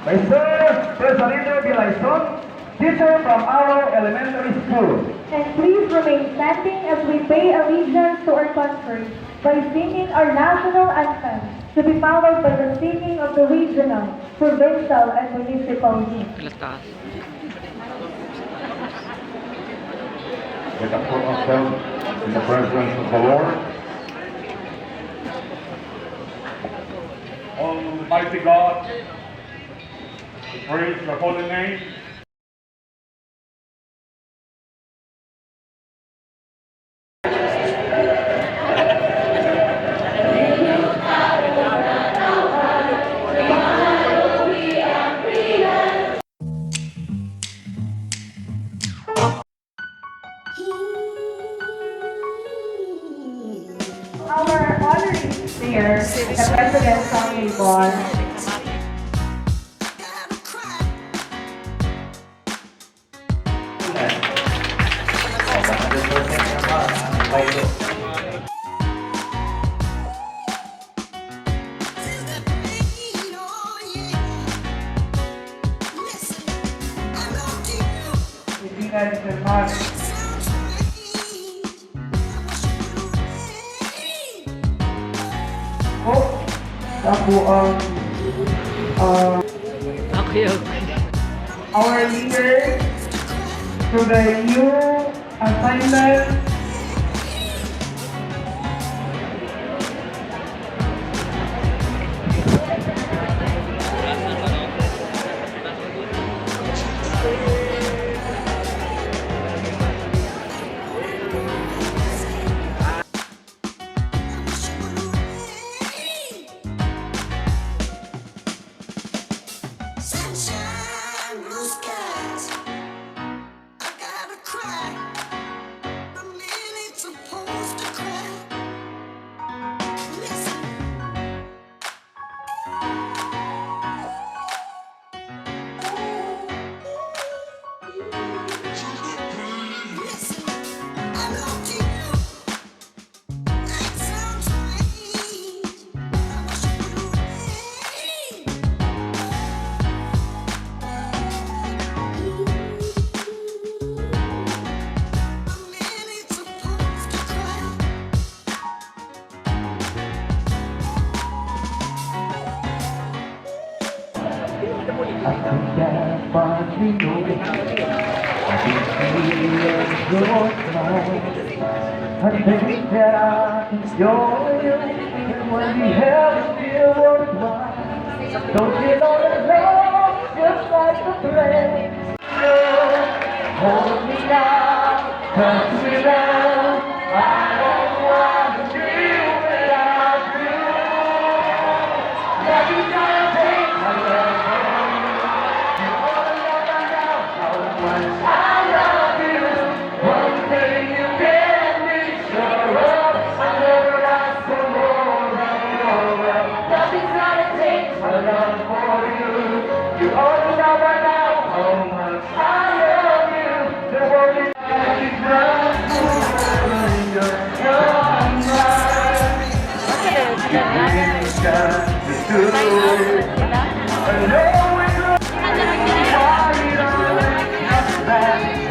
By Sir President teacher from our elementary school. And please remain standing as we pay allegiance to our country by singing our national anthem, to be followed by the singing of the regional, provincial, and municipal hymns. Let us put ourselves in the presence of the Lord. Almighty God, we praise your holy name. Our honorary mayor, the President Tommy Bon. Ako ang Our leader to the new assignment. I can get far to know I can feel your smile. I think that I enjoy you, and when we have it feel worthwhile. Don't you know that love just like the thread? Hold me now, touch me now. I don't want to deal without you. Let me down, take my love. You already know by now. how much I love you. The world is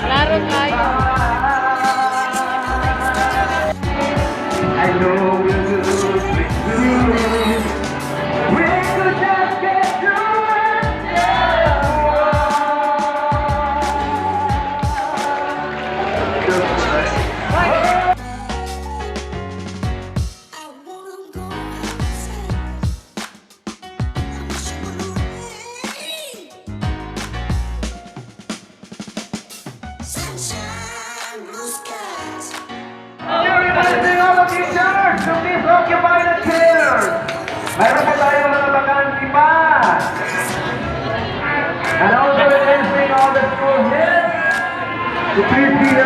Laro tayo. I know we could be good. We could just get through it. Sunshine, blue skies. Requesting all the teachers to please occupy the chairs. Mayroon po tayo mga vacancy pa. And also requesting all the school heads to please be the